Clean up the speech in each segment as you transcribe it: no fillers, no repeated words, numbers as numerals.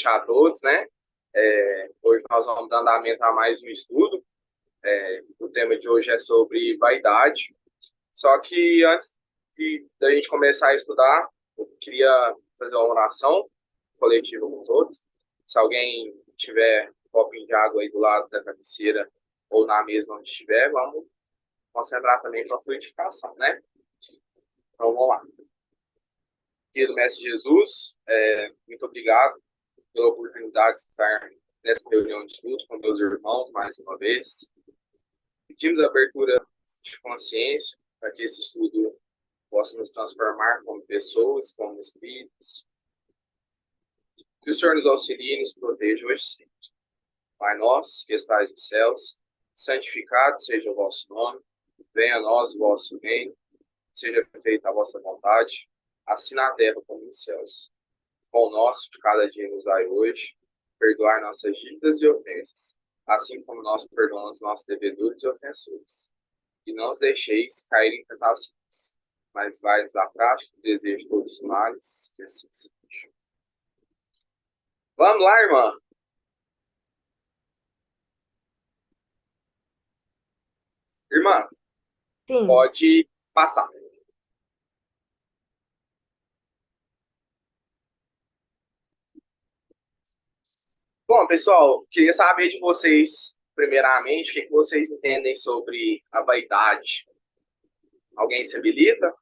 a todos, né? Hoje nós vamos dar andamento a mais um estudo. O tema de hoje é sobre vaidade. Só que antes da gente começar a estudar, eu queria fazer uma oração coletiva com todos. Se alguém tiver um copinho de água aí do lado da cabeceira ou na mesa onde estiver, vamos concentrar também para a fluidificação, né? Então vamos lá. Querido Mestre Jesus, muito obrigado pela oportunidade de estar nessa reunião de estudo com meus irmãos mais uma vez. Pedimos a abertura de consciência para que esse estudo possa nos transformar como pessoas, como espíritos. Que o Senhor nos auxilie e nos proteja hoje sempre. Pai nosso, que estais nos céus, santificado seja o vosso nome, venha a nós o vosso reino, seja feita a vossa vontade, assim na terra como nos céus. O pão nosso de cada dia nos dai hoje, perdoar nossas dívidas e ofensas, assim como nós perdoamos nossos devedores e ofensores. E não os deixeis cair em tentações, mas vai-nos da prática do desejo de todos os males, que assim seja. Vamos lá, irmã. Irmã, Sim, pode passar. Bom, pessoal, queria saber de vocês, primeiramente, o que vocês entendem sobre a vaidade. Alguém se habilita?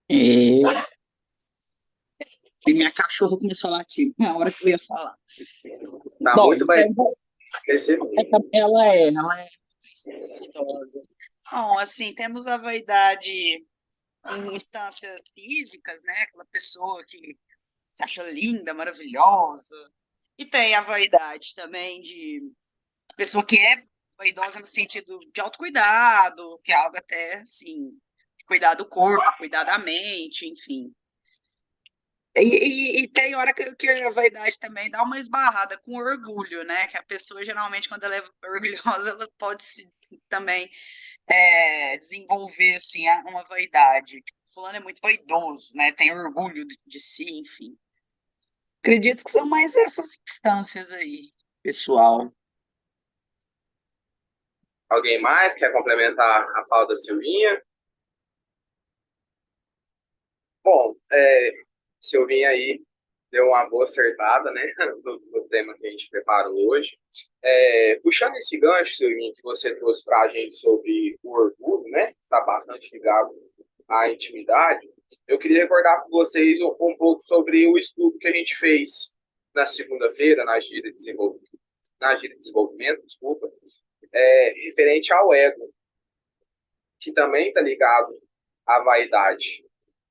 É, e minha cachorra começou a latir na hora que eu ia falar. Tá Bom, muito vaidosa. ela é idosa. Bom, assim, temos a vaidade em instâncias físicas, né? Aquela pessoa que se acha linda, maravilhosa. E tem a vaidade também de pessoa que é vaidosa no sentido de autocuidado, que é algo até, assim, de cuidar do corpo, cuidar da mente, enfim. E tem hora que a vaidade também dá uma esbarrada com orgulho, né? Que a pessoa, geralmente, quando ela é orgulhosa, ela pode também desenvolver, assim, uma vaidade. Tipo, fulano é muito vaidoso, né? Tem orgulho de si, enfim. Acredito que são mais essas instâncias aí, pessoal. Alguém mais quer complementar a fala da Silvinha? Bom, Silvinha aí deu uma boa acertada, né, no tema que a gente preparou hoje. Puxando esse gancho, Silvinha, que você trouxe para a gente sobre o orgulho, né, que está bastante ligado à intimidade, eu queria recordar com vocês um pouco sobre o estudo que a gente fez na segunda-feira, na Gira de Desenvolvimento, desculpa, referente ao ego, que também está ligado à vaidade.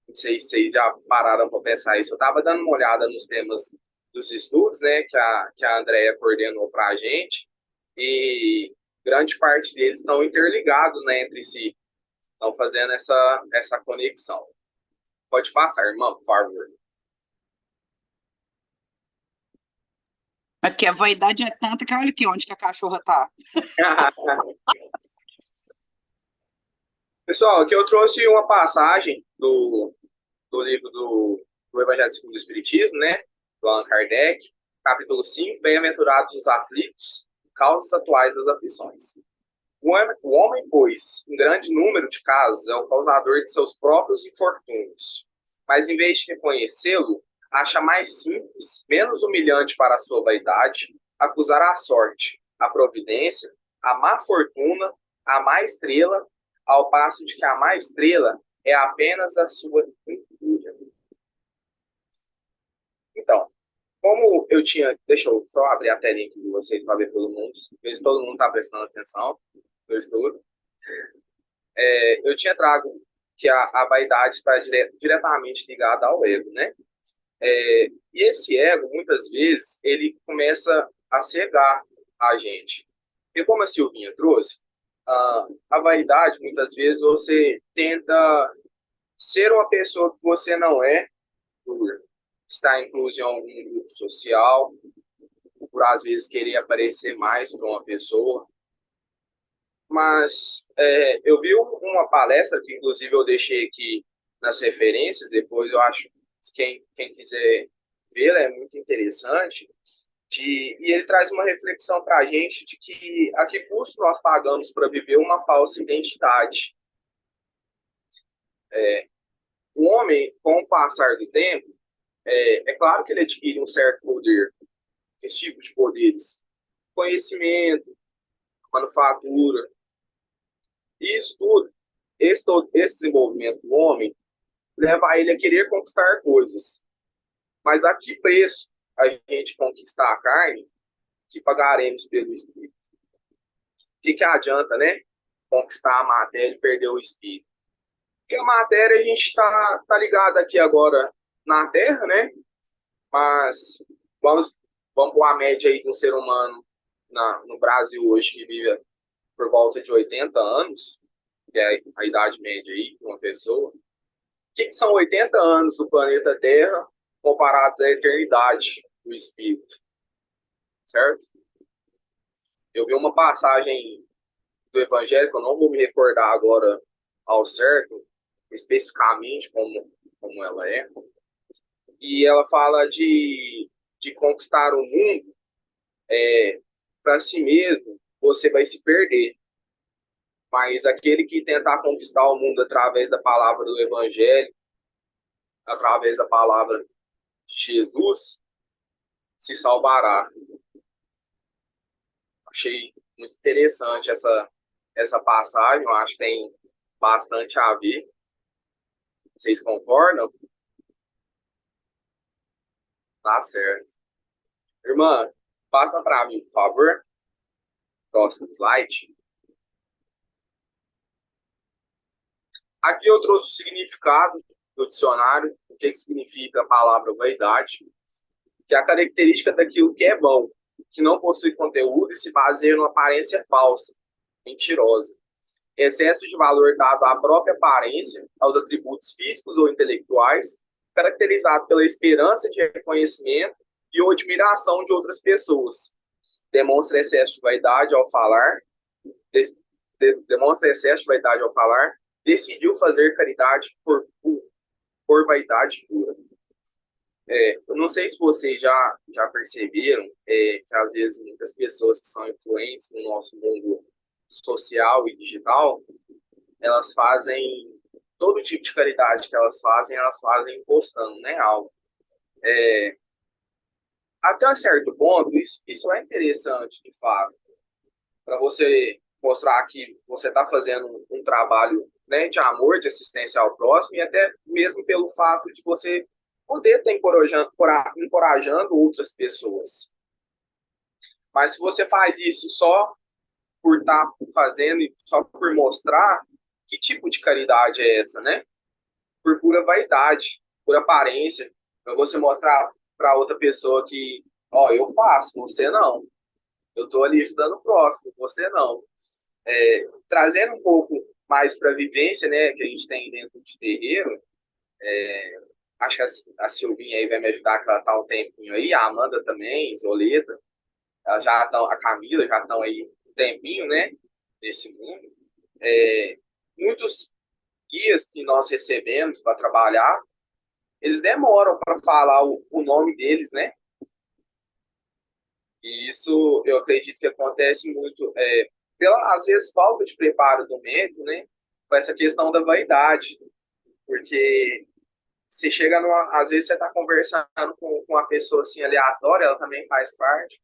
Não sei se vocês já pararam para pensar isso. Eu estava dando uma olhada nos temas dos estudos, né, que a Andrea coordenou para a gente, e grande parte deles estão interligados, né, entre si, estão fazendo essa conexão. Pode passar, irmão, por favor. Aqui a vaidade é tanta que olha aqui onde que a cachorra tá. Pessoal, aqui eu trouxe uma passagem do livro do Evangelho segundo o Espiritismo, né, do Allan Kardec, capítulo 5, Bem-aventurados os aflitos, causas atuais das aflições. O homem, pois, em grande número de casos, é o causador de seus próprios infortúnios. Mas, em vez de reconhecê-lo, acha mais simples, menos humilhante para a sua vaidade, acusar a sorte, a providência, a má fortuna, a má estrela, ao passo de que a má estrela é apenas a sua injúria. Então, como eu tinha. Deixa eu só abrir a telinha aqui de vocês para ver todo mundo, ver se todo mundo está prestando atenção no estudo. Eu tinha trago que a vaidade está diretamente ligada ao ego, né? E esse ego, muitas vezes, ele começa a cegar a gente. E como a Silvinha trouxe, a vaidade, muitas vezes, você tenta ser uma pessoa que você não é, por estar incluso em algum grupo social, por às vezes querer aparecer mais para uma pessoa. Mas eu vi uma palestra que, inclusive, eu deixei aqui nas referências, depois eu acho que quem quiser vê-la é muito interessante, e ele traz uma reflexão para a gente de que a que custo nós pagamos para viver uma falsa identidade. O homem, com o passar do tempo, é claro que ele adquire um certo poder, esse tipo de poderes, conhecimento, manufatura, isso tudo, esse desenvolvimento do homem leva ele a querer conquistar coisas. Mas a que preço a gente conquistar a carne que pagaremos pelo espírito? O que adianta, né? Conquistar a matéria e perder o espírito. Porque a matéria a gente tá ligado aqui agora na Terra, né? Mas vamos pôr a média aí de um ser humano no Brasil hoje que vive por volta de 80 anos, que é a idade média aí de uma pessoa. O que são 80 anos do planeta Terra comparados à eternidade do espírito? Certo? Eu vi uma passagem do Evangelho, que eu não vou me recordar agora ao certo, especificamente como ela é, e ela fala de conquistar o mundo para si mesmo, você vai se perder. Mas aquele que tentar conquistar o mundo através da palavra do Evangelho, através da palavra de Jesus, se salvará. Achei muito interessante essa passagem, eu acho que tem bastante a ver. Vocês concordam? Tá certo. Irmã, passa para mim, por favor. Próximo slide. Aqui eu trouxe o significado do dicionário, o que significa a palavra vaidade, que é a característica daquilo que é vão, que não possui conteúdo e se baseia numa aparência falsa, mentirosa. Excesso de valor dado à própria aparência, aos atributos físicos ou intelectuais, caracterizado pela esperança de reconhecimento e ou admiração de outras pessoas. Demonstra excesso de vaidade ao falar, decidiu fazer caridade por vaidade pura. Eu não sei se vocês já perceberam que às vezes muitas pessoas que são influentes no nosso mundo social e digital, elas fazem todo tipo de caridade que elas fazem postando, né, algo. Até um certo ponto, isso é interessante, de fato, para você mostrar que você está fazendo um trabalho, né, de amor, de assistência ao próximo, e até mesmo pelo fato de você poder estar encorajando outras pessoas. Mas se você faz isso só por estar fazendo e só por mostrar, que tipo de caridade é essa, né? Por pura vaidade, por aparência, para você mostrar para outra pessoa que, ó, eu faço, você não. Eu estou ali ajudando o próximo, você não. Trazendo um pouco mais para a vivência, né, que a gente tem dentro de terreiro, acho que a Silvinha aí vai me ajudar, que ela está um tempinho aí, a Amanda também, Zoleta, a Camila já estão aí um tempinho, né, nesse mundo. Muitos guias que nós recebemos para trabalhar, eles demoram para falar o nome deles, né? E isso eu acredito que acontece muito pela, às vezes, falta de preparo do médico, né? Com essa questão da vaidade. Porque você chega às vezes você está conversando com uma pessoa assim aleatória, ela também faz parte.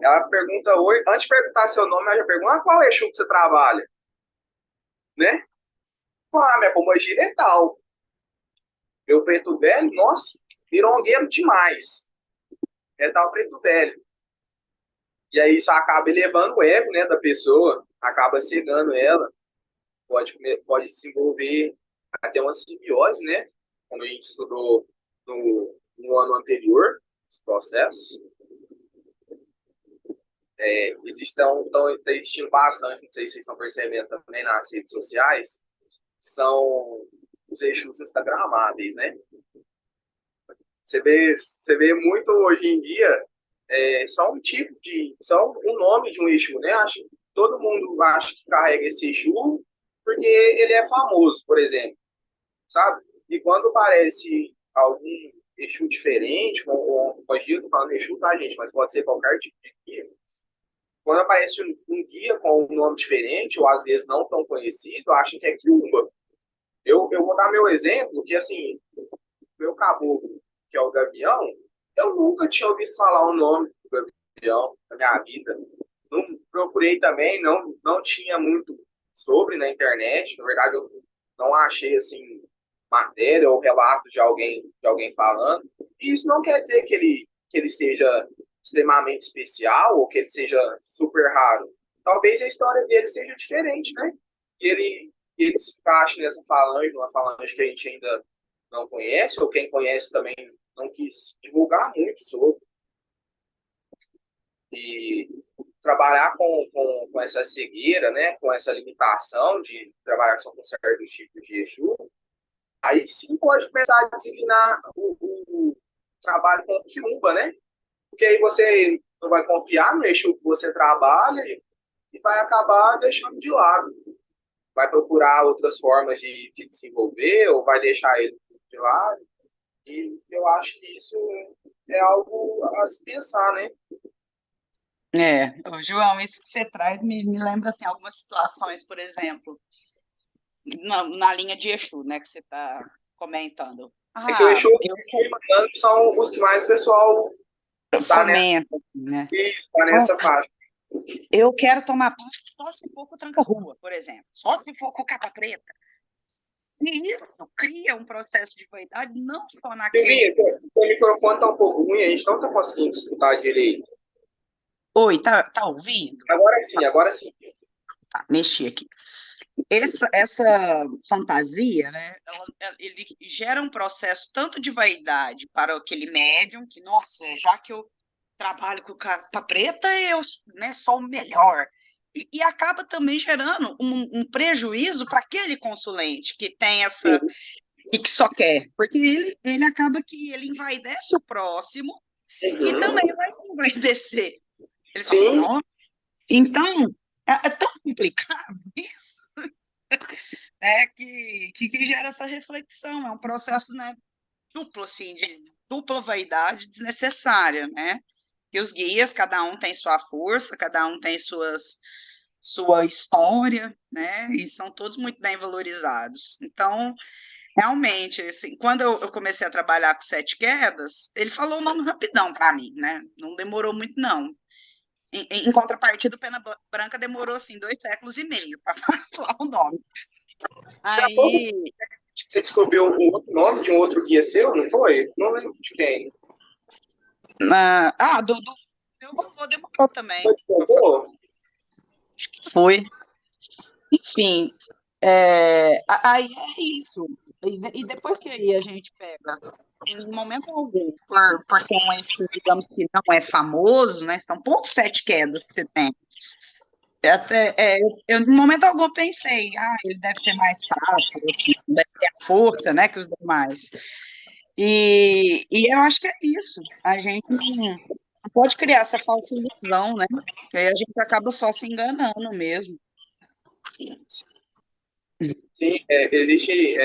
Ela pergunta, antes de perguntar seu nome, ela já pergunta, qual Exu que você trabalha? Né? Minha pombogira é tal. Meu preto velho, nossa, mirongueiro demais. É tal preto velho. E aí isso acaba elevando o ego, né, da pessoa, acaba cegando ela, pode desenvolver até uma simbiose, né? Como a gente estudou no ano anterior, os processos. Estão existindo bastante, não sei se vocês estão percebendo também nas redes sociais, são os eixos instagramáveis, né? Você vê muito hoje em dia só só um nome de um Exu, né? Todo mundo acha que carrega esse Exu porque ele é famoso, por exemplo, sabe? E quando aparece algum Exu diferente, com Gil, tô falando Exu, tá, gente? Mas pode ser qualquer tipo de guia. Quando aparece um guia com um nome diferente, ou às vezes não tão conhecido, acham que é Kiumba. Eu vou dar meu exemplo, que assim, meu caboclo, que é o Gavião, eu nunca tinha ouvido falar o nome do Gavião na minha vida. Não procurei também, não tinha muito sobre na internet. Na verdade, eu não achei assim matéria ou relato de alguém falando. E isso não quer dizer que ele seja extremamente especial ou que ele seja super raro. Talvez a história dele seja diferente, né? Que ele se encaixe nessa falange, uma falange que a gente ainda não conhece, ou quem conhece também não quis divulgar muito sobre. E trabalhar com essa cegueira, né, com essa limitação de trabalhar só com certos tipos de Exu, aí sim pode começar a designar o trabalho com o Quiumba, né? Porque aí você não vai confiar no Exu que você trabalha e vai acabar deixando de lado. Vai procurar outras formas de desenvolver ou vai deixar ele de lado. E eu acho que isso é algo a se pensar, né? Ô, João, isso que você traz me lembra assim, algumas situações, por exemplo, na linha de Exu, né, que você está comentando. É que o Ah, Exu eu e o Mandano são os que mais o pessoal tá nessa, comento, né? tá nessa faixa. Eu quero tomar passe só se for com tranca-rua, por exemplo. Só se for com capa preta. E isso cria um processo de vaidade não só naquele. Silvinha, o microfone tá um pouco ruim, a gente não tá conseguindo escutar direito. Oi, tá ouvindo? Agora sim, agora sim. Tá, mexi aqui. Essa fantasia, né, ele gera um processo tanto de vaidade para aquele médium, que, nossa, já que eu trabalho com capa preta, eu, né, sou o melhor. E acaba também gerando um prejuízo para aquele consulente que tem essa, Sim. e que só quer, porque ele acaba que ele envaidece o próximo e também Uhum. vai se envaidecer. Ele fala, Sim, não, então, é tão complicado isso, que gera essa reflexão, é um processo, né, duplo, assim, de dupla vaidade desnecessária, né? E os guias, cada um tem sua força, cada um tem sua história, né? E são todos muito bem valorizados. Então, realmente, assim, quando eu comecei a trabalhar com Sete Quedas, ele falou o nome rapidão para mim, né? Não demorou muito, não. Em contrapartida, o Pena Branca demorou, assim, 2 séculos e meio para falar o nome. há pouco Aí, você descobriu um outro nome de um outro guia seu, não foi? Não lembro de quem. do meu vovô demorou também. Foi de vovô? Acho que foi. Enfim, aí é isso. E depois que aí a gente pega, em momento algum, por ser um eixo, digamos que não é famoso, né? São poucos sete quedas que você tem. Em momento algum pensei, ele deve ser mais fácil, assim, deve ter a força, né, que os demais. E eu acho que é isso. A gente não pode criar essa falsa ilusão, né? Que aí a gente acaba só se enganando mesmo. Sim, existe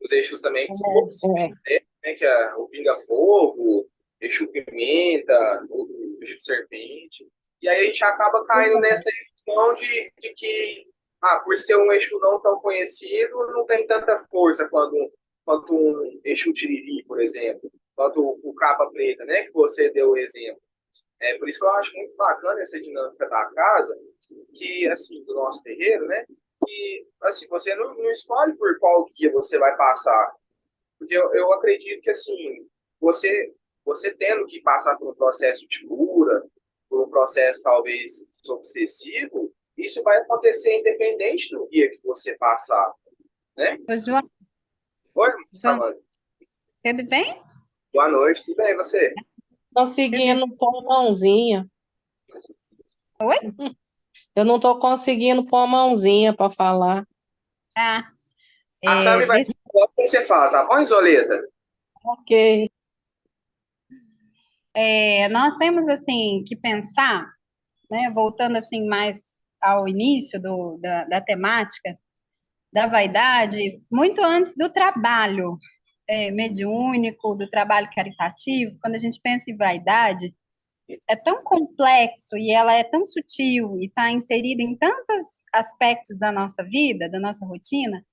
os eixos também que são poucos É, né, que é o pinga-fogo, eixo pimenta, o eixo serpente. E aí a gente acaba caindo nessa ilusão de que, por ser um eixo não tão conhecido, não tem tanta força quanto um eixo tiriri, por exemplo, quanto o capa preta, né, que você deu o exemplo. Por isso que eu acho muito bacana essa dinâmica da casa, que, assim, do nosso terreiro, né, que, assim, você não escolhe por qual guia você vai passar, porque eu acredito que, assim, você tendo que passar por um processo de cura, por um processo talvez obsessivo, isso vai acontecer independente do guia que você passar, né? Ô, João, Oi, João, Samanta. tudo bem? Boa noite, tudo bem, e você? Tudo. Conseguindo pôr a mãozinha. Oi? Eu não estou conseguindo pôr a mãozinha para falar. Ah, A Sami vai deixa, falar o que você fala, tá bom, Isoleta? Ok. nós temos, assim, que pensar, né, voltando, assim, mais ao início da temática da vaidade, muito antes do trabalho, mediúnico, do trabalho caritativo, quando a gente pensa em vaidade, é tão complexo e ela é tão sutil e está inserida em tantos aspectos da nossa vida, da nossa rotina,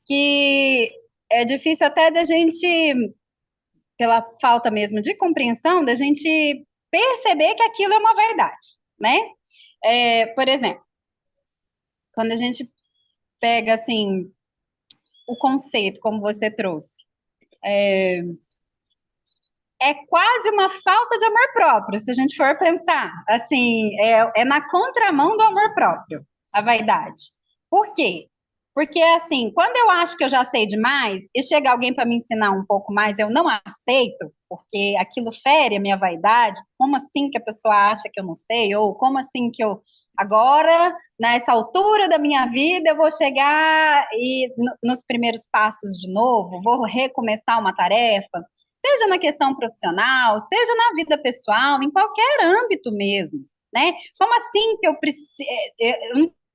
que é difícil até da gente, pela falta mesmo de compreensão, da gente perceber que aquilo é uma vaidade, né? Por exemplo, quando a gente pega, assim, o conceito, como você trouxe, é quase uma falta de amor próprio, se a gente for pensar, assim, é na contramão do amor próprio, a vaidade. Por quê? Porque, assim, quando eu acho que eu já sei demais e chega alguém para me ensinar um pouco mais, eu não aceito, porque aquilo fere a minha vaidade. Como assim que a pessoa acha que eu não sei? Ou como assim que eu, agora, nessa altura da minha vida, eu vou chegar e nos primeiros passos de novo, vou recomeçar uma tarefa, seja na questão profissional, seja na vida pessoal, em qualquer âmbito mesmo, né? Como assim que eu preciso...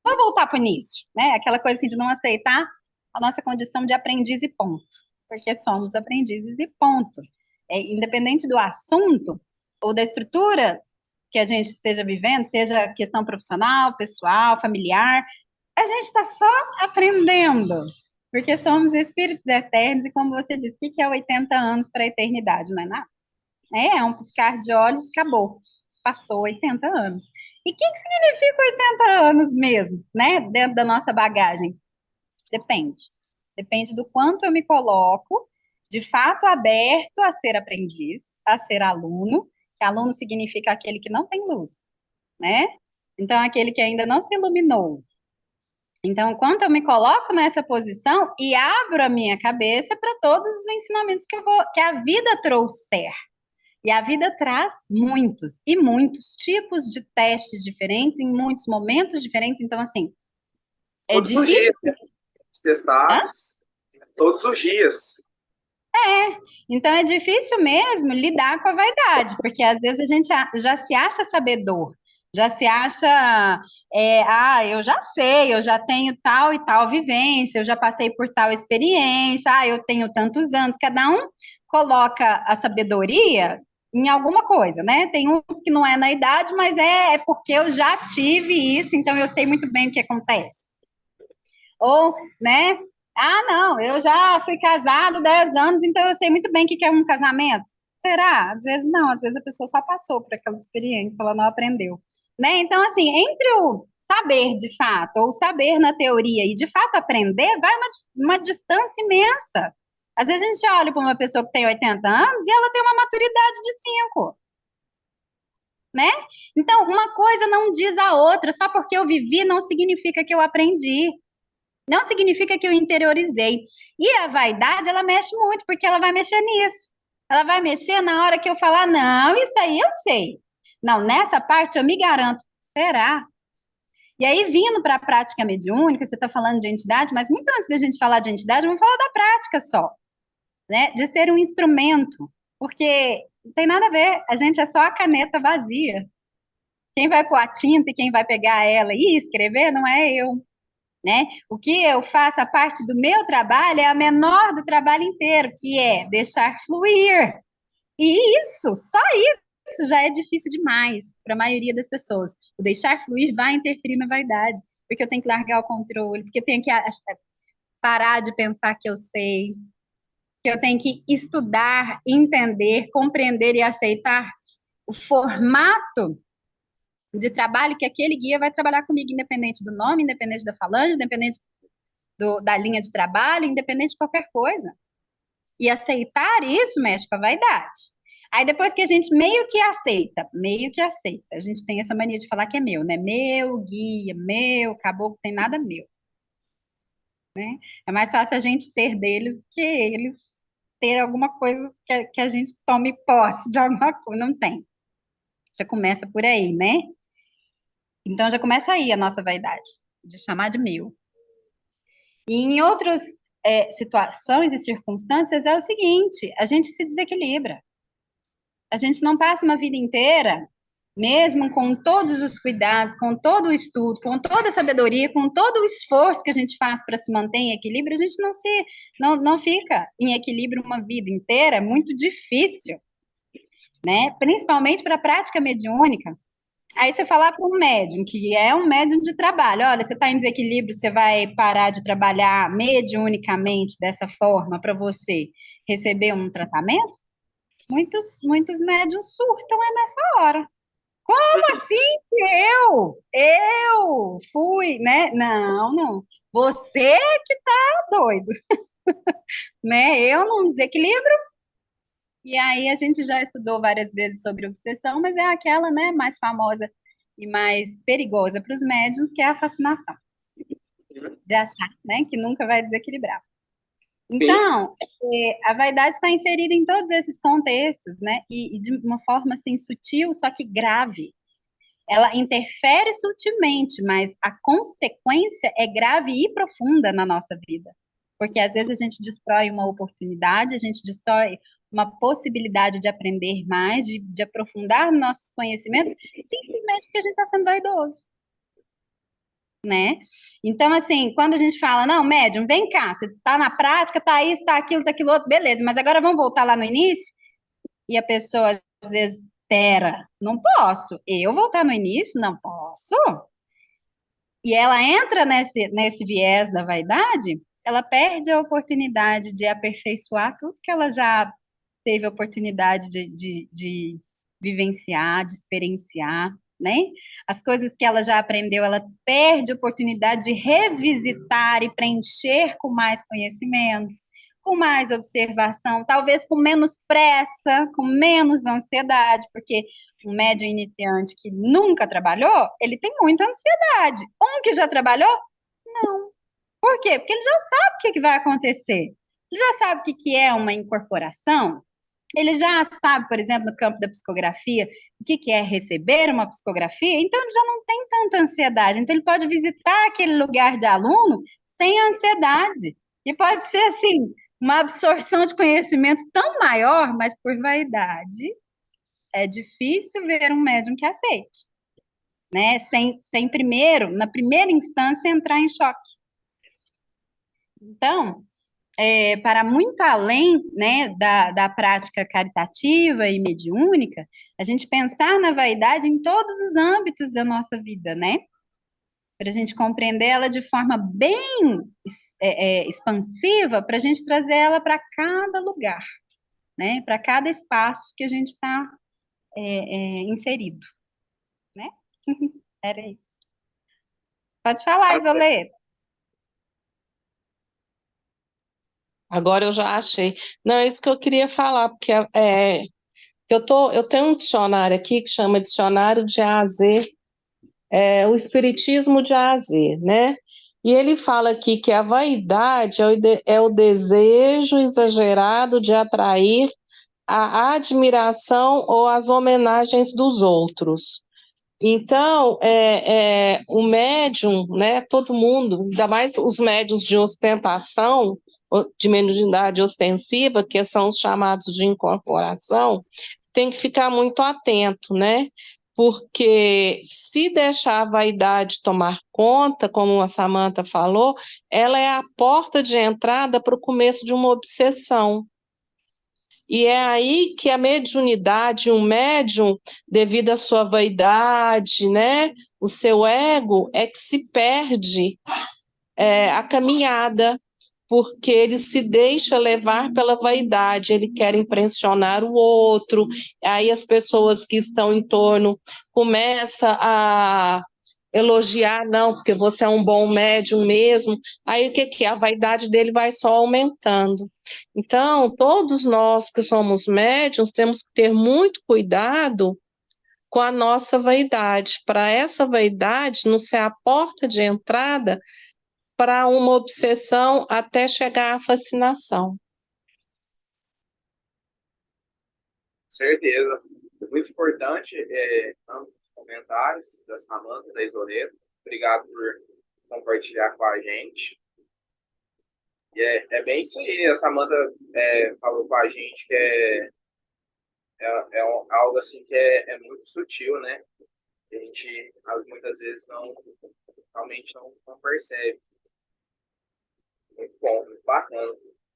Vou voltar para o início, né? Aquela coisa assim de não aceitar a nossa condição de aprendiz e ponto, porque somos aprendizes e ponto. Independente do assunto ou da estrutura que a gente esteja vivendo, seja questão profissional, pessoal, familiar, a gente está só aprendendo, porque somos espíritos eternos e, como você disse, o que é 80 anos para a eternidade? Não é nada. É um piscar de olhos, acabou. Passou 80 anos. E o que significa 80 anos mesmo, né? Dentro da nossa bagagem? Depende. Depende do quanto eu me coloco, de fato, aberto a ser aprendiz, a ser aluno, que aluno significa aquele que não tem luz, né? Então, aquele que ainda não se iluminou. Então, quanto eu me coloco nessa posição e abro a minha cabeça para todos os ensinamentos que a vida trouxer. E a vida traz muitos e muitos tipos de testes diferentes, em muitos momentos diferentes. Então, assim, é Todos os difícil. dias, os testados, todos os dias. Então, é difícil mesmo lidar com a vaidade, porque às vezes a gente já se acha sabedor, já se acha, eu já sei, eu já tenho tal e tal vivência, eu já passei por tal experiência, eu tenho tantos anos. Cada um coloca a sabedoria em alguma coisa, né? Tem uns que não é na idade, mas é porque eu já tive isso, então eu sei muito bem o que acontece. Ou, né? Ah, não, eu já fui casado 10 anos, então eu sei muito bem o que é um casamento. Será? Às vezes não, às vezes a pessoa só passou por aquela experiência, ela não aprendeu. Né? Então, assim, entre o saber de fato, ou saber na teoria e de fato aprender, vai uma distância imensa. Às vezes a gente olha para uma pessoa que tem 80 anos e ela tem uma maturidade de 5. Né? Então, uma coisa não diz a outra, só porque eu vivi não significa que eu aprendi. Não significa que eu interiorizei. E a vaidade, ela mexe muito, porque ela vai mexer nisso. Ela vai mexer na hora que eu falar, não, isso aí eu sei. Não, nessa parte eu me garanto. Será? E aí, vindo para a prática mediúnica, você está falando de entidade, mas muito antes da gente falar de entidade, vamos falar da prática só. Né? De ser um instrumento. Porque não tem nada a ver, a gente é só a caneta vazia. Quem vai pôr a tinta e quem vai pegar ela e escrever não é eu. Né? O que eu faço, a parte do meu trabalho, é a menor do trabalho inteiro, que é deixar fluir. E isso, só isso já é difícil demais para a maioria das pessoas. O deixar fluir vai interferir na vaidade, porque eu tenho que largar o controle, porque eu tenho que parar de pensar que eu sei, que eu tenho que estudar, entender, compreender e aceitar o formato de trabalho que aquele guia vai trabalhar comigo, independente do nome, independente da falange, independente da linha de trabalho, independente de qualquer coisa. E aceitar isso mexe com a vaidade. Aí depois que a gente meio que aceita, a gente tem essa mania de falar que é meu, né? Meu, guia, meu, caboclo, tem nada meu. Né? É mais fácil a gente ser deles do que eles ter alguma coisa que a gente tome posse de alguma coisa. Não tem. Já começa por aí, né? Então já começa aí a nossa vaidade, de chamar de meu. E em outras situações e circunstâncias é o seguinte, a gente se desequilibra. A gente não passa uma vida inteira mesmo com todos os cuidados, com todo o estudo, com toda a sabedoria, com todo o esforço que a gente faz para se manter em equilíbrio, a gente não fica em equilíbrio uma vida inteira, é muito difícil, né? Principalmente para a prática mediúnica. Aí você falar para um médium, que é um médium de trabalho, olha, você está em desequilíbrio, você vai parar de trabalhar mediunicamente dessa forma para você receber um tratamento? Muitos médiums surtam nessa hora. Como assim que eu fui, né? Não. Você que tá doido, né? Eu não desequilíbrio. E aí a gente já estudou várias vezes sobre obsessão, mas é aquela, né, mais famosa e mais perigosa para os médiums, que é a fascinação, de achar, né, que nunca vai desequilibrar. Sim, Então, a vaidade está inserida em todos esses contextos, né, e de uma forma assim sutil, só que grave. Ela interfere sutilmente, mas a consequência é grave e profunda na nossa vida. Porque às vezes a gente destrói uma oportunidade, a gente destrói uma possibilidade de aprender mais, de aprofundar nossos conhecimentos, simplesmente porque a gente está sendo vaidoso, né? Então, assim, quando a gente fala, não, médium, vem cá, você está na prática, está isso, está aquilo, está aquilo outro, beleza, mas agora vamos voltar lá no início? E a pessoa, às vezes, espera, não posso. Eu voltar no início? Não posso. E ela entra nesse viés da vaidade, ela perde a oportunidade de aperfeiçoar tudo que ela já teve a oportunidade de vivenciar, de experienciar, né? As coisas que ela já aprendeu, ela perde a oportunidade de revisitar e preencher com mais conhecimento, com mais observação, talvez com menos pressa, com menos ansiedade, porque um médium iniciante que nunca trabalhou, ele tem muita ansiedade. Um que já trabalhou, não. Por quê? Porque ele já sabe o que vai acontecer. Ele já sabe o que é uma incorporação, ele já sabe, por exemplo, no campo da psicografia, o que é receber uma psicografia, então ele já não tem tanta ansiedade. Então ele pode visitar aquele lugar de aluno sem ansiedade. E pode ser, assim, uma absorção de conhecimento tão maior, mas por vaidade, é difícil ver um médium que aceite, né? Sem primeiro, na primeira instância, entrar em choque. Então, para muito além, né, da prática caritativa e mediúnica, a gente pensar na vaidade em todos os âmbitos da nossa vida, né? Para a gente compreender ela de forma bem expansiva, para a gente trazer ela para cada lugar, né? Para cada espaço que a gente está inserido, né? Era isso. Pode falar, Isoleta. Agora eu já achei. Não, é isso que eu queria falar, porque eu tenho um dicionário aqui que chama Dicionário de A a Z, o Espiritismo de A a Z, né? E ele fala aqui que a vaidade é o desejo exagerado de atrair a admiração ou as homenagens dos outros. Então, o médium, né, todo mundo, ainda mais os médiuns de ostentação, de mediunidade ostensiva, que são os chamados de incorporação, tem que ficar muito atento, né? Porque se deixar a vaidade tomar conta, como a Samanta falou, ela é a porta de entrada para o começo de uma obsessão. E é aí que a mediunidade, um médium, devido à sua vaidade, né, o seu ego, é que se perde a caminhada, porque ele se deixa levar pela vaidade, ele quer impressionar o outro, aí as pessoas que estão em torno começam a elogiar, não, porque você é um bom médium mesmo, aí o que que é? A vaidade dele vai só aumentando. Então, todos nós que somos médiums temos que ter muito cuidado com a nossa vaidade, para essa vaidade não ser a porta de entrada para uma obsessão até chegar à fascinação. certeza. Muito importante, ambos os comentários da Samanta e da Isoleta. Obrigado por compartilhar com a gente. E é bem isso aí. A Samanta falou com a gente que algo assim que é muito sutil, né? A gente muitas vezes realmente não percebe. Muito bom, muito bacana.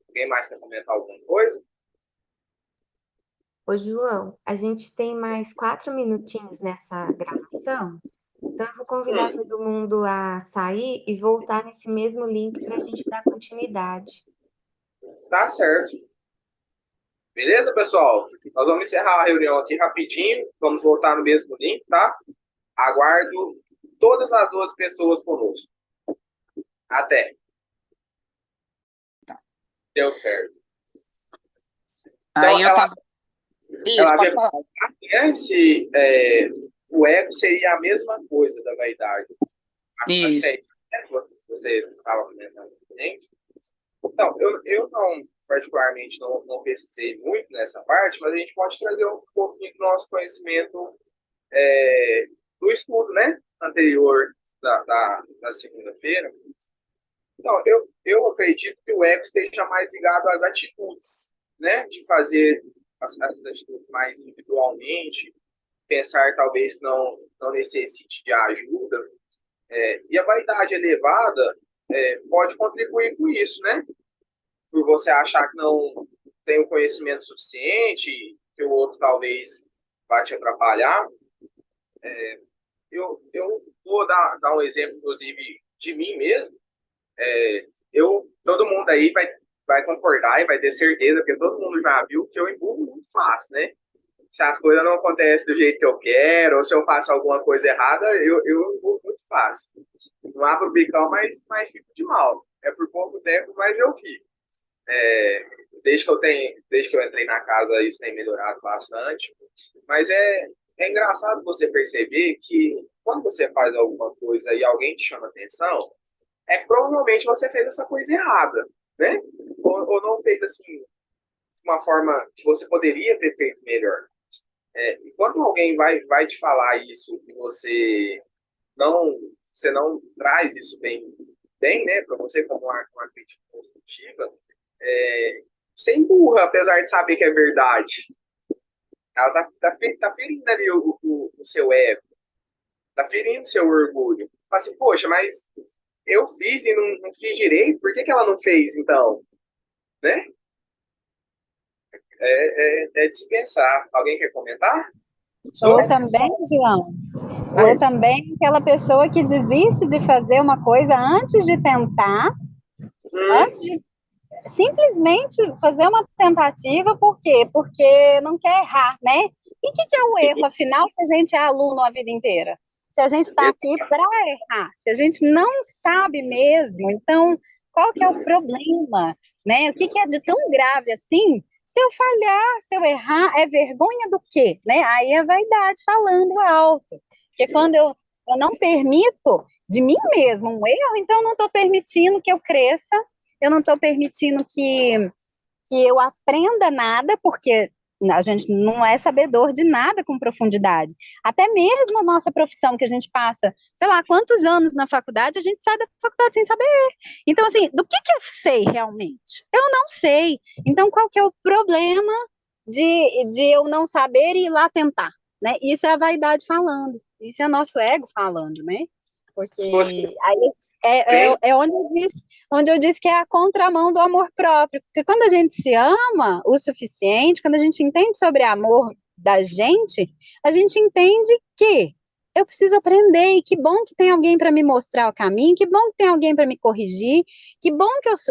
Alguém mais quer comentar alguma coisa? Ô, João, a gente tem mais 4 minutinhos nessa gravação, então eu vou convidar Hum, todo mundo a sair e voltar nesse mesmo link para a gente dar continuidade. tá certo. Beleza, pessoal? Nós vamos encerrar a reunião aqui rapidinho. Vamos voltar no mesmo link, tá? Aguardo todas as 12 pessoas conosco. Até. Deu certo. Então, Aí eu tava. Isso, ela pode havia falar. perguntado, né, se o ego seria a mesma coisa da vaidade. Acho que Isso. é isso, né, que você estava comentando com a gente. Então, eu não, particularmente, não pesquisei muito nessa parte, mas a gente pode trazer um pouquinho do nosso conhecimento do estudo, né, anterior da segunda-feira. Então, eu acredito que o ego esteja mais ligado às atitudes, né, de fazer essas atitudes mais individualmente, pensar talvez que não necessite de ajuda. E a vaidade elevada pode contribuir com isso, né? Por você achar que não tem o conhecimento suficiente, que o outro talvez vai te atrapalhar. Eu vou dar um exemplo, inclusive, de mim mesmo. Todo mundo aí vai concordar e vai ter certeza, porque todo mundo já viu que eu emburro muito fácil, né? Se as coisas não acontecem do jeito que eu quero, ou se eu faço alguma coisa errada, eu emburro muito fácil. Não abro o bicão, mas fico de mal. É por pouco tempo, mas eu fico. Desde que eu entrei na casa, isso tem melhorado bastante. Mas é engraçado você perceber que quando você faz alguma coisa e alguém te chama atenção, provavelmente você fez essa coisa errada, né? Ou não fez assim de uma forma que você poderia ter feito melhor. E quando alguém vai te falar isso e você não traz isso bem, né, para você como uma crítica construtiva, você emburra, apesar de saber que é verdade. Ela tá ferindo ali o seu ego, tá ferindo o seu orgulho. Fala assim, poxa, mas eu fiz e não fiz direito, por que ela não fez, então? Né? É de se pensar. Alguém quer comentar? Ou também, João, ou também aquela pessoa que desiste de fazer uma coisa antes de tentar, antes de simplesmente fazer uma tentativa, por quê? Porque não quer errar, né? E o que é o erro, afinal, se a gente é aluno a vida inteira? Se a gente está aqui para errar, se a gente não sabe mesmo, então, qual que é o problema, né? O que é de tão grave assim? Se eu falhar, se eu errar, é vergonha do quê? Né? Aí é a vaidade falando alto. Porque quando eu não permito de mim mesmo um erro, então eu não estou permitindo que eu cresça, eu não estou permitindo que eu aprenda nada, porque a gente não é sabedor de nada com profundidade. Até mesmo a nossa profissão, que a gente passa, sei lá, quantos anos na faculdade, a gente sai da faculdade sem saber. Então, assim, do que eu sei realmente? Eu não sei. Então, qual que é o problema de eu não saber e ir lá tentar? Né? Isso é a vaidade falando. Isso é nosso ego falando, né? Porque aí é onde eu disse que é a contramão do amor próprio. Porque quando a gente se ama o suficiente, quando a gente entende sobre amor da gente, a gente entende que eu preciso aprender, e que bom que tem alguém para me mostrar o caminho, que bom que tem alguém para me corrigir, que bom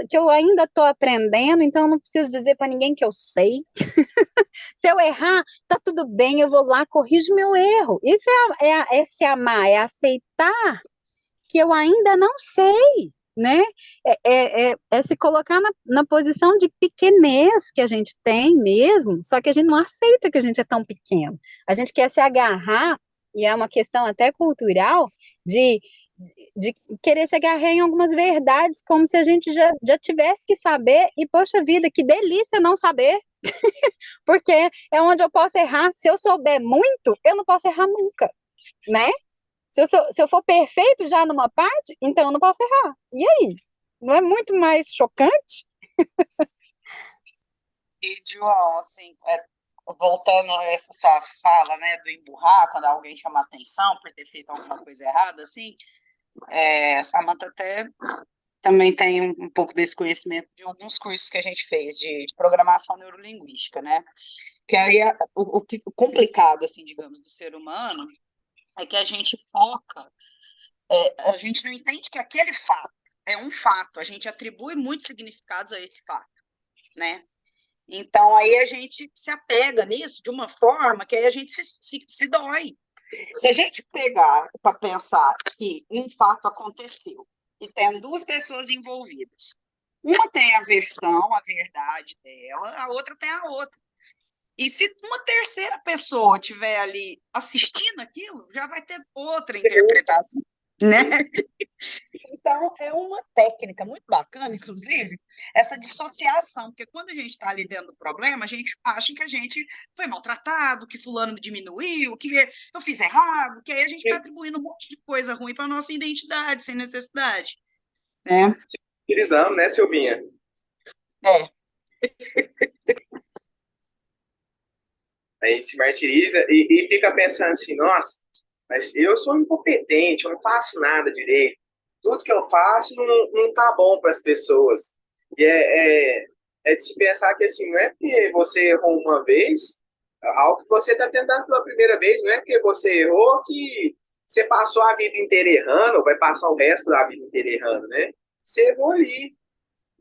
que eu ainda estou aprendendo, então eu não preciso dizer para ninguém que eu sei. Se eu errar, tá tudo bem, eu vou lá, corrijo meu erro. Isso é se amar, é aceitar que eu ainda não sei, né? É se colocar na posição de pequenez que a gente tem mesmo, só que a gente não aceita que a gente é tão pequeno. A gente quer se agarrar, e é uma questão até cultural, de querer se agarrar em algumas verdades, como se a gente já tivesse que saber, e poxa vida, que delícia não saber, porque é onde eu posso errar. Se eu souber muito, eu não posso errar nunca, né? Se eu for perfeito já numa parte, então eu não posso errar. E aí? Não é muito mais chocante? E, João, assim, voltando a essa sua fala, né, do emburrar, quando alguém chama atenção por ter feito alguma coisa errada, assim, Samantha até também tem um pouco desse conhecimento de alguns cursos que a gente fez de programação neurolinguística, né? Que aí o complicado, assim, digamos, do ser humano é que a gente foca, a gente não entende que aquele fato é um fato, a gente atribui muitos significados a esse fato, né? Então, aí a gente se apega nisso de uma forma que aí a gente se dói. Se a gente pegar para pensar que um fato aconteceu e tem duas pessoas envolvidas, uma tem a versão, a verdade dela, a outra tem a outra. E se uma terceira pessoa estiver ali assistindo aquilo, já vai ter outra interpretação, né? Então, é uma técnica muito bacana, inclusive, essa dissociação, porque quando a gente está ali dentro do problema, a gente acha que a gente foi maltratado, que fulano me diminuiu, que eu fiz errado, que aí a gente está atribuindo um monte de coisa ruim para a nossa identidade, sem necessidade, né? Utilizamos, né, Silvinha? É. A gente se martiriza e fica pensando assim, nossa, mas eu sou incompetente, eu não faço nada direito. Tudo que eu faço não tá bom para as pessoas. E é de se pensar que assim, não é porque você errou uma vez, algo que você está tentando pela primeira vez, não é porque você errou que você passou a vida inteira errando, ou vai passar o resto da vida inteira errando, né? Você errou ali.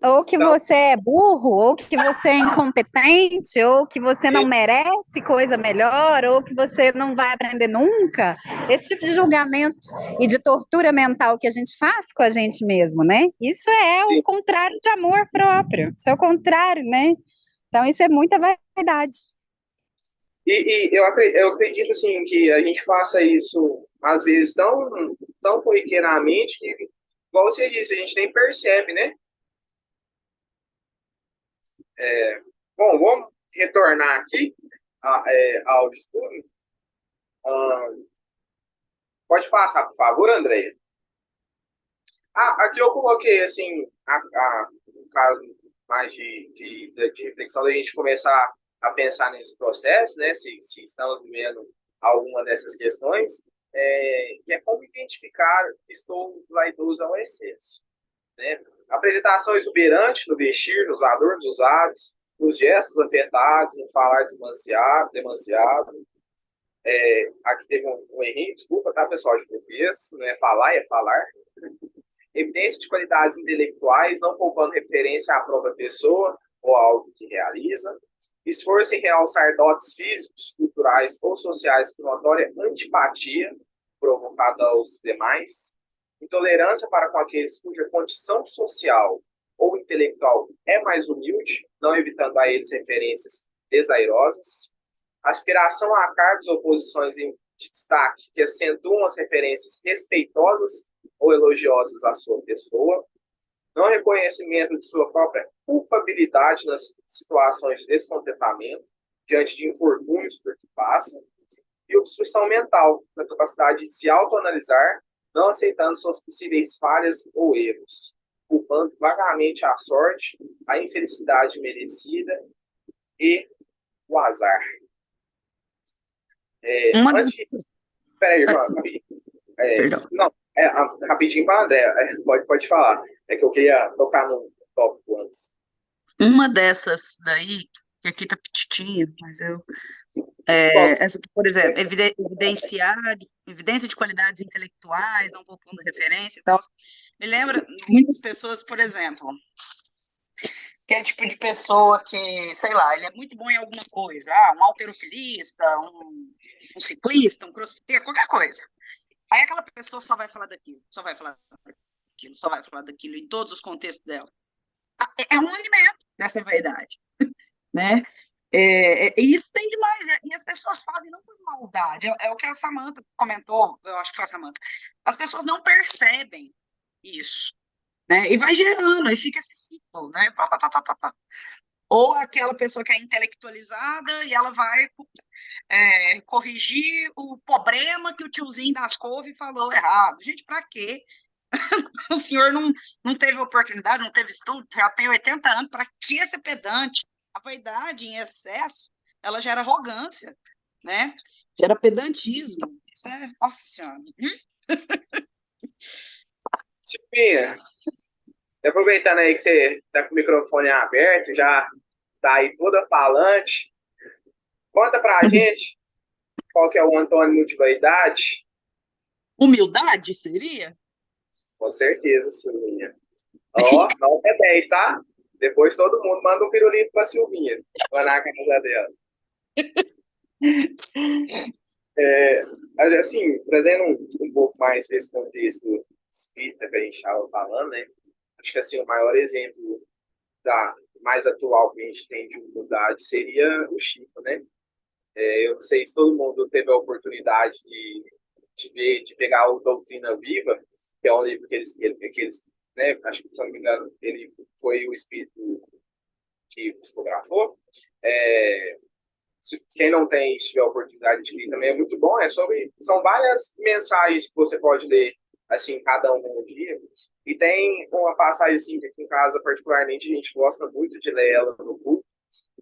Ou que Então, você é burro, ou que você é incompetente, ou que você não merece coisa melhor, ou que você não vai aprender nunca. Esse tipo de julgamento e de tortura mental que a gente faz com a gente mesmo, né? Isso é o contrário de amor próprio. Isso é o contrário, né? Então, isso é muita vaidade. eu acredito assim, que a gente faça isso, às vezes, tão corriqueiramente, que, igual você disse, a gente nem percebe, né? Bom, vamos retornar aqui ao estudo. Ah, pode passar, por favor, Andréia. Aqui eu coloquei, assim, um caso mais de reflexão da gente começar a pensar nesse processo, né? Se estamos vivendo alguma dessas questões, que é como identificar que estou vaidoso ao excesso, né? Apresentação exuberante no vestir, nos adornos usados, nos gestos afetados, no falar demasiado. Aqui teve um errinho, desculpa, tá, pessoal, de português, não é falar, é falar. Evidência de qualidades intelectuais, não poupando referência à própria pessoa ou a algo que realiza. Esforço em realçar dotes físicos, culturais ou sociais por notória antipatia provocada aos demais. Intolerância para com aqueles cuja condição social ou intelectual é mais humilde, não evitando a eles referências desairosas. Aspiração a cargos ou posições de destaque que acentuam as referências respeitosas ou elogiosas à sua pessoa, não reconhecimento de sua própria culpabilidade nas situações de descontentamento, diante de infortúnios por que passa, e obstrução mental, na capacidade de se autoanalisar, não aceitando suas possíveis falhas ou erros, culpando vagamente a sorte, a infelicidade merecida e o azar. Peraí, rapidinho. Não, rapidinho para a André, pode falar. É que eu queria tocar no tópico antes. Uma dessas daí, que aqui tá petitinha, mas essa aqui, por exemplo, evidência de qualidades intelectuais, não poupando referência e tal. Me lembra muitas pessoas, por exemplo, que é tipo de pessoa que, sei lá, ele é muito bom em alguma coisa, um halterofilista, um ciclista, um crossfiteiro, qualquer coisa. Aí aquela pessoa só vai falar daquilo, só vai falar daquilo em todos os contextos dela. É um alimento dessa vaidade, né? E isso tem demais, e as pessoas fazem não por maldade, é o que a Samantha comentou, eu acho que foi a Samantha. As pessoas não percebem isso, né? E vai gerando, e fica esse ciclo, né? Ou aquela pessoa que é intelectualizada e ela vai corrigir o problema que o tiozinho das couve falou errado. Gente, para quê? O senhor não teve oportunidade, não teve estudo, já tem 80 anos, para que ser pedante? A vaidade em excesso ela gera arrogância, né? Gera pedantismo. Isso é, nossa senhora. Silvinha, aproveitando aí que você tá com o microfone aberto, já tá aí toda falante, conta pra gente qual que é o antônimo de vaidade. Humildade seria? Com certeza, Silvinha. Ó, não é 10, tá? Depois todo mundo manda um pirulito pra Silvinha, lá na casa dela. Mas, assim, trazendo um pouco mais para esse contexto espírita que a gente estava falando, né? Acho que, assim, o maior exemplo mais atual que a gente tem de humildade seria o Chico, né? Eu não sei se todo mundo teve a oportunidade de pegar o Doutrina Viva, que é um livro que eles né? Acho que, se não me engano, ele foi o espírito que psicografou. Quem não tem, se tiver a oportunidade de ler também é muito bom. São várias mensagens que você pode ler, assim, cada um dia. E tem uma passagem, assim, que aqui em casa, particularmente, a gente gosta muito de ler ela no culto,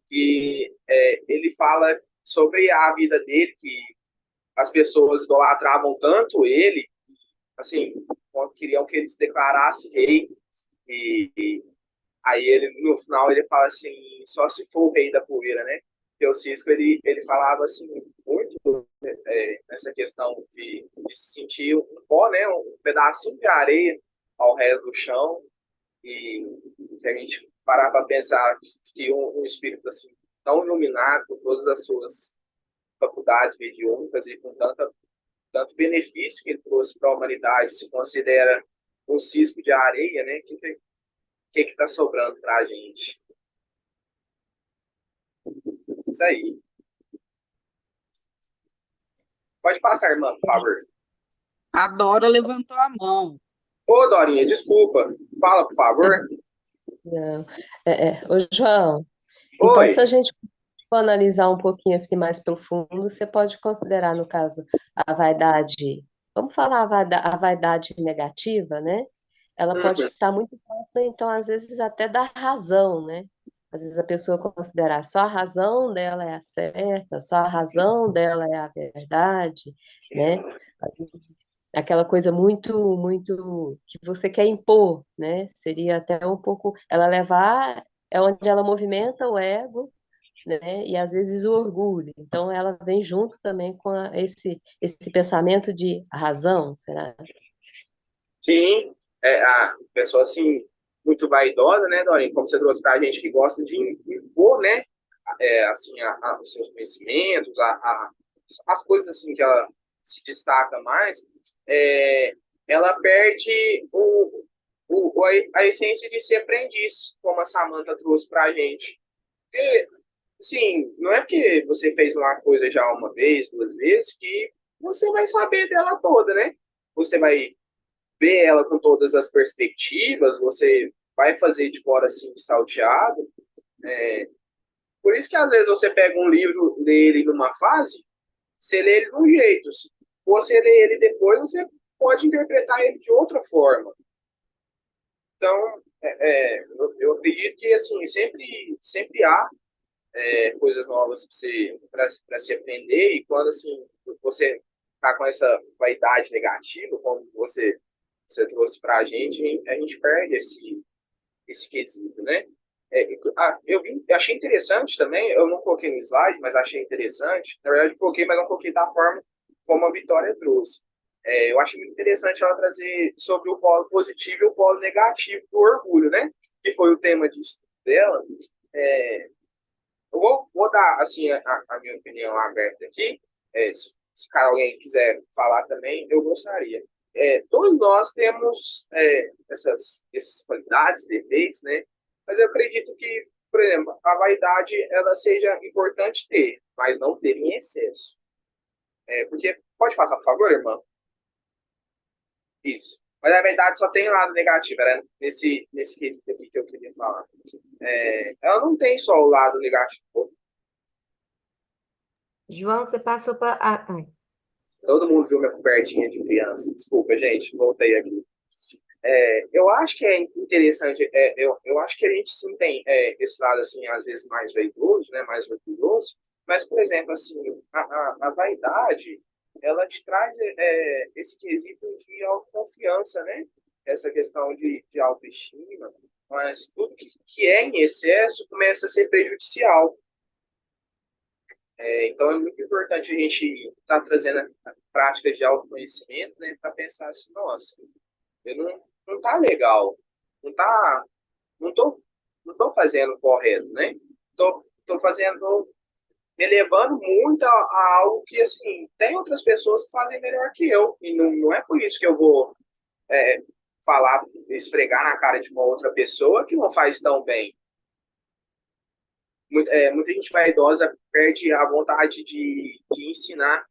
que ele fala sobre a vida dele, que as pessoas idolatravam tanto ele, assim, quando queriam que ele se declarasse rei. E aí ele, no final, ele fala assim, só se for o rei da poeira, né? Porque o Cisco, ele falava assim, muito nessa questão de se sentir um pó, né? Um pedacinho de areia ao resto do chão. E se a gente parar para pensar que um espírito assim, tão iluminado, com todas as suas faculdades mediúnicas e com tanto benefício que ele trouxe para a humanidade, se considera um cisco de areia, né? O que está sobrando para a gente? Isso aí. Pode passar, irmã, por favor. A Dora levantou a mão. Ô, Dorinha, desculpa. Fala, por favor. Não. Ô, João, então, Oi. se a gente for analisar um pouquinho assim mais profundo, você pode considerar, no caso, a vaidade, vamos falar a vaidade negativa, né? Ela pode estar muito próxima, então, às vezes, até da razão, né? Às vezes a pessoa considera só a razão dela é a certa, só a razão dela é a verdade, né? Aquela coisa muito, muito que você quer impor, né? Seria até um pouco, ela levar, é onde ela movimenta o ego, né? E às vezes o orgulho. Então ela vem junto também com esse pensamento de razão, será? Sim, a pessoa assim, muito vaidosa, né, Dorinha? Como você trouxe para a gente que gosta de impor, né? Assim, os seus conhecimentos, as coisas assim que ela se destaca mais, ela perde a essência de ser aprendiz, como a Samantha trouxe para a gente. Porque, assim, não é porque você fez uma coisa já uma vez, duas vezes, que você vai saber dela toda, né? Você vai ver ela com todas as perspectivas, você vai fazer de fora assim, salteado. Por isso que às vezes você pega um livro dele numa fase, você lê ele de um jeito. Se você lê ele depois, você pode interpretar ele de outra forma. Então, eu acredito que assim, sempre há coisas novas para se aprender, e quando assim, você está com essa vaidade negativa, como você trouxe para a gente perde esse quesito, né? Eu achei interessante também, eu não coloquei no slide, mas achei interessante. Na verdade, coloquei, mas não coloquei da forma como a Vitória trouxe. Eu achei muito interessante ela trazer sobre o polo positivo e o polo negativo do orgulho, né? Que foi o tema dela. Eu vou dar assim, a minha opinião aberta aqui. Se alguém quiser falar também, eu gostaria. Todos nós temos essas qualidades, defeitos, né? Mas eu acredito que, por exemplo, a vaidade ela seja importante ter, mas não ter em excesso. Porque, pode passar, por favor, irmã? Isso. Mas na verdade só tem lado negativo, era nesse quesito aqui que eu queria falar. Ela não tem só o lado negativo. João, você passou para. Todo mundo viu minha cobertinha de criança. Desculpa, gente, voltei aqui. Eu acho que é interessante, eu acho que a gente sim tem esse lado, assim, às vezes mais vaidoso, né, mais orgulhoso, Mas, por exemplo, assim, a vaidade, ela te traz esse quesito de autoconfiança, né? Essa questão de autoestima, mas tudo que é em excesso começa a ser prejudicial. Então, é muito importante a gente estar trazendo práticas de autoconhecimento, né? Para pensar assim, nossa, eu não tá legal, não tá, não tô, não tô fazendo correto, né? Tô fazendo elevando muito a algo que, assim, tem outras pessoas que fazem melhor que eu. E não é por isso que eu vou é, falar, esfregar na cara de uma outra pessoa que não faz tão bem. Muita gente vaidosa perde a vontade de ensinar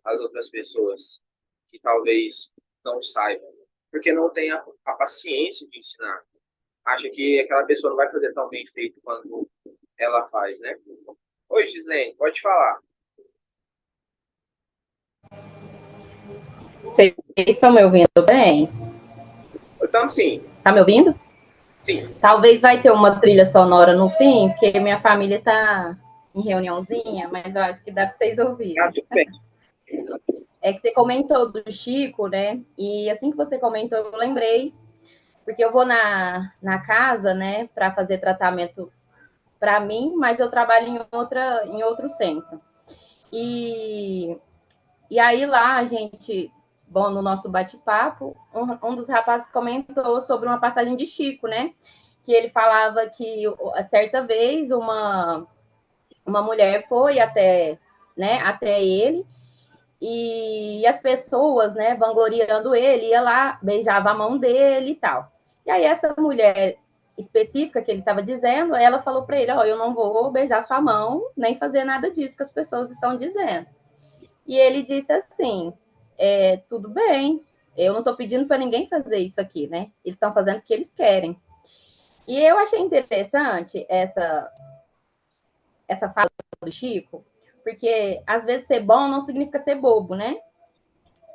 as outras pessoas que talvez não saibam, porque não tem a paciência de ensinar. Acha que aquela pessoa não vai fazer tão bem feito quando ela faz, né? Oi, Gislene, pode falar. Vocês estão me ouvindo bem? Então, sim, Tá me ouvindo? sim. Talvez vai ter uma trilha sonora no fim, porque minha família tá em reuniãozinha, mas eu acho que dá para vocês Ah, ouvirem. tudo bem. É que você comentou do Chico, né? E assim que você comentou, eu lembrei, porque eu vou na casa, né, para fazer tratamento para mim, mas eu trabalho em outro centro. E, e aí lá a gente, bom, no nosso bate-papo, um dos rapazes comentou sobre uma passagem de Chico, né? Que ele falava que certa vez uma mulher foi até ele e as pessoas, né, vangloriando ele, ia lá, beijava a mão dele e tal. E aí essa mulher específica que ele estava dizendo, ela falou para ele, ó, eu não vou beijar sua mão, nem fazer nada disso que as pessoas estão dizendo. E ele disse assim, tudo bem, eu não estou pedindo para ninguém fazer isso aqui, né? Eles estão fazendo o que eles querem. E eu achei interessante essa fala do Chico, porque às vezes ser bom não significa ser bobo, né?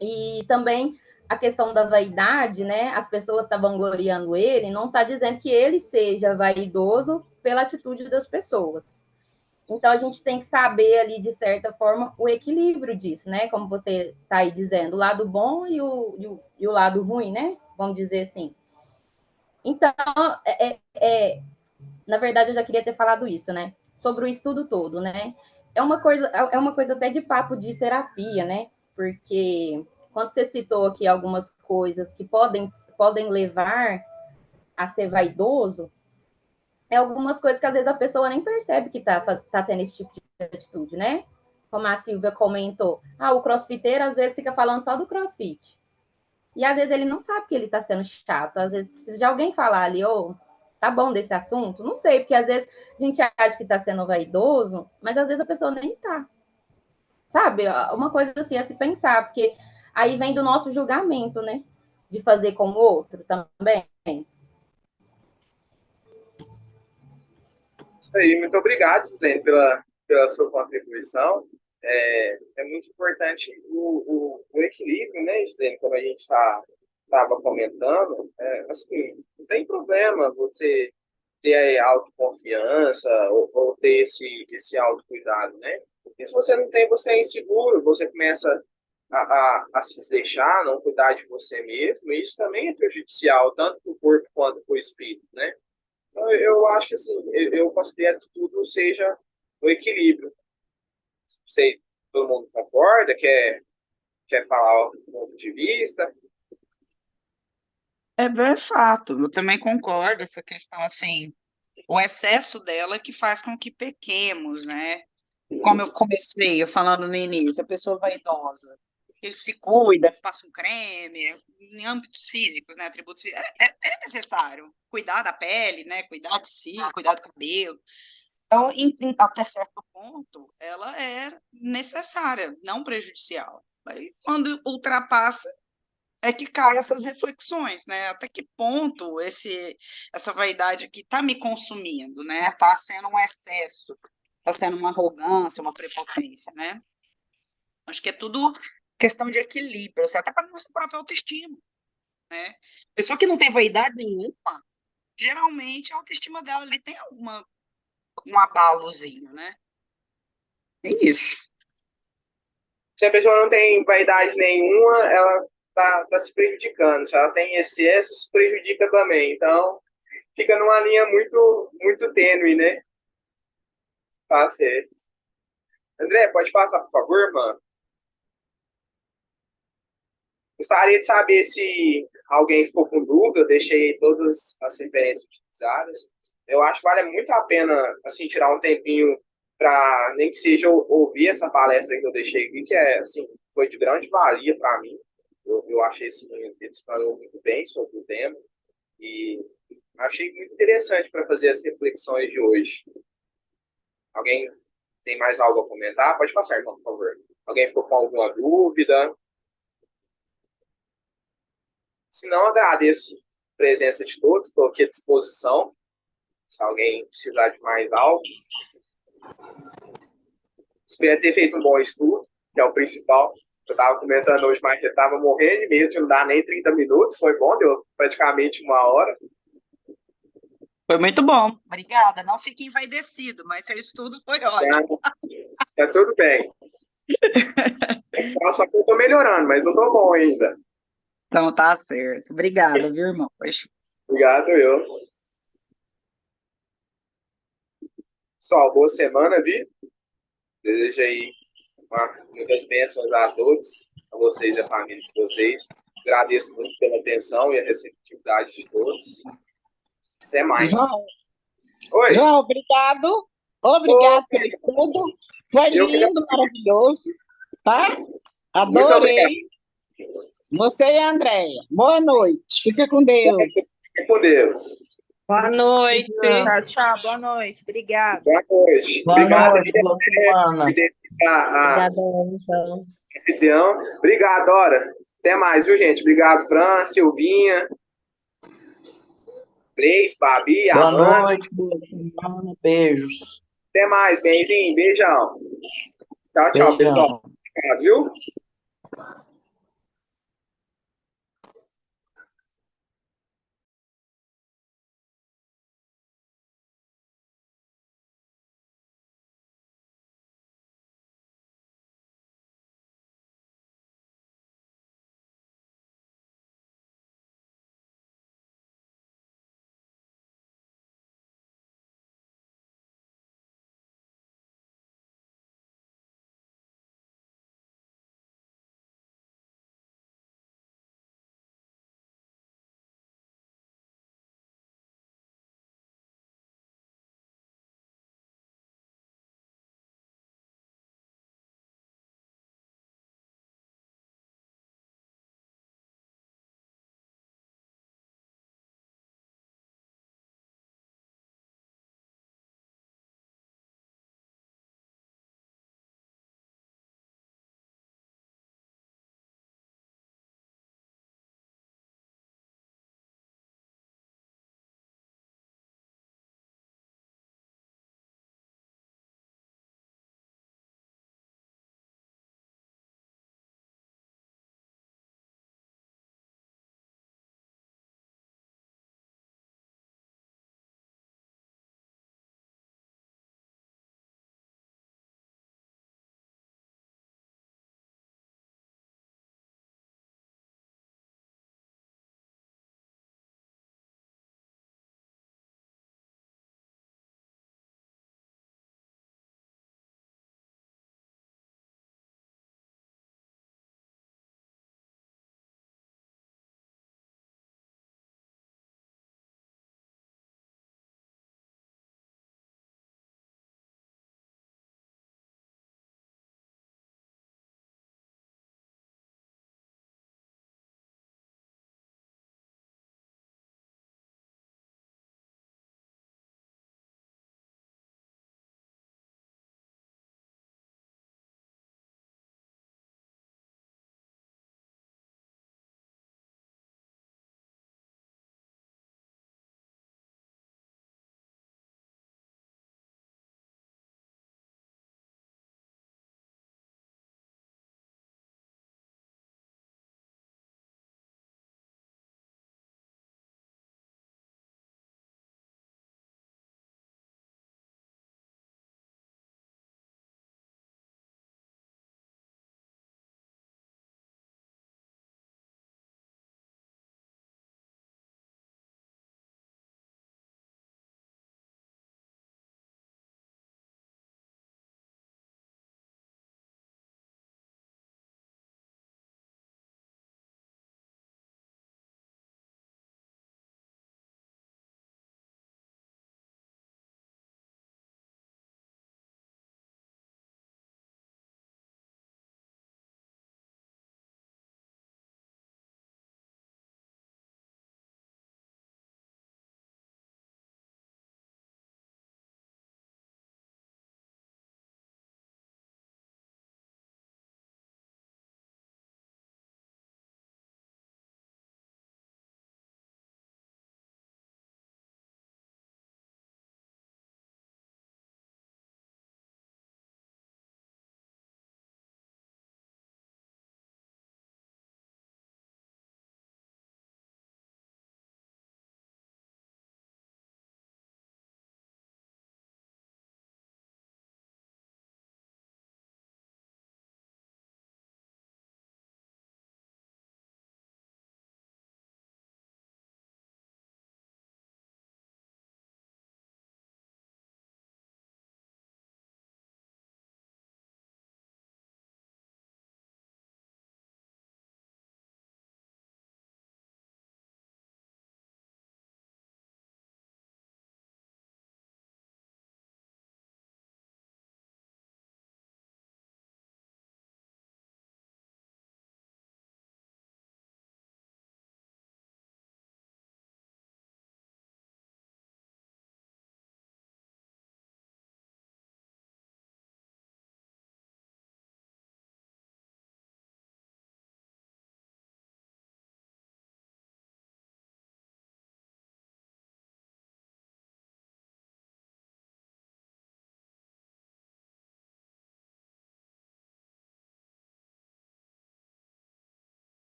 E também a questão da vaidade, né? As pessoas estão vangloriando ele, não está dizendo que ele seja vaidoso pela atitude das pessoas. Então a gente tem que saber ali, de certa forma, o equilíbrio disso, né? Como você está aí dizendo, o lado bom e o lado ruim, né? Vamos dizer assim. Então, na verdade, eu já queria ter falado isso, né? Sobre o estudo todo, né? É uma coisa até de papo de terapia, né? Porque quando você citou aqui algumas coisas que podem levar a ser vaidoso, é algumas coisas que às vezes a pessoa nem percebe que tá tendo esse tipo de atitude, né? Como a Silvia comentou, o crossfiteiro às vezes fica falando só do crossfit. E às vezes ele não sabe que ele tá sendo chato, às vezes precisa de alguém falar ali, tá bom desse assunto? Não sei, porque às vezes a gente acha que tá sendo vaidoso, mas às vezes a pessoa nem tá. Sabe? Uma coisa assim a se pensar, porque aí vem do nosso julgamento, né? De fazer como o outro também. Isso aí, muito obrigado, Gislene, pela sua contribuição. É muito importante o equilíbrio, né, Gislene, como a gente estava comentando. Assim, não tem problema você ter autoconfiança ou ter esse autocuidado, né? E se você não tem, você é inseguro, você começa a se deixar, não cuidar de você mesmo, e isso também é prejudicial, tanto para o corpo quanto para o espírito, né? Então, eu acho que assim, eu considero que tudo seja o equilíbrio. Sei, todo mundo concorda, quer falar um ponto de vista. É bem fato, eu também concordo, essa questão assim, o excesso dela que faz com que pequemos, né? Como eu comecei eu falando no início, a pessoa vaidosa, ele se cuida, passa um creme, em âmbitos físicos, né? Atributos físicos, é necessário cuidar da pele, né? Cuidar de si, cuidar do cabelo. Então, até certo ponto, ela é necessária, não prejudicial. Aí, quando ultrapassa, é que caem essas reflexões, né? Até que ponto essa vaidade aqui está me consumindo, né? Está sendo um excesso, está sendo uma arrogância, uma prepotência, né? Acho que é tudo questão de equilíbrio, assim, até para a nossa própria autoestima, né? Pessoa que não tem vaidade nenhuma, geralmente a autoestima dela ali tem um abalozinho, né? É isso. Se a pessoa não tem vaidade nenhuma, ela tá se prejudicando. Se ela tem excesso, se prejudica também. Então, fica numa linha muito, muito tênue, né? Tá certo. André, pode passar, por favor, mano? Gostaria de saber se alguém ficou com dúvida. Eu deixei todas as referências utilizadas. Eu acho que vale muito a pena, assim, tirar um tempinho para nem que seja ouvir essa palestra que eu deixei aqui, que é, assim, foi de grande valia para mim. Eu achei, assim, ele explicou muito bem sobre o tema e achei muito interessante para fazer as reflexões de hoje. Alguém tem mais algo a comentar? Pode passar, irmão, por favor. Alguém ficou com alguma dúvida? Se não, agradeço a presença de todos, estou aqui à disposição. Se alguém precisar de mais algo. Espero ter feito um bom estudo, que é o principal. Eu estava comentando hoje, mas eu estava morrendo de medo de não dar nem 30 minutos. Foi bom, deu praticamente 1 hora. Foi muito bom. Obrigada. Não fique envaidecido, mas seu estudo foi ótimo. Tá tudo bem. Só que eu estou melhorando, mas não estou bom ainda. Então tá certo. Obrigada, viu, irmão? Poxa. Obrigado, eu. Pessoal, boa semana, vi? Desejo aí muitas bênçãos a todos, a vocês e a família de vocês. Agradeço muito pela atenção e a receptividade de todos. Até mais. João, Oi. João, obrigado. Obrigado pelo estudo. Foi lindo, maravilhoso. Tá? Adorei. Você e a Andréia. Boa noite. Fica com Deus. Fica com Deus. Boa noite. Tchau, tchau. Boa noite. Obrigada. Boa noite. Boa Obrigado. noite, boa semana. Obrigada, Obrigado, Dora. Até mais, viu, gente? Obrigado, Fran, Silvinha, Cleis, Babi, Boa Amanda. noite, boa semana. Beijos. Até mais, Benzinho. Beijão. Tchau, tchau, Beijão. pessoal. Obrigado, viu?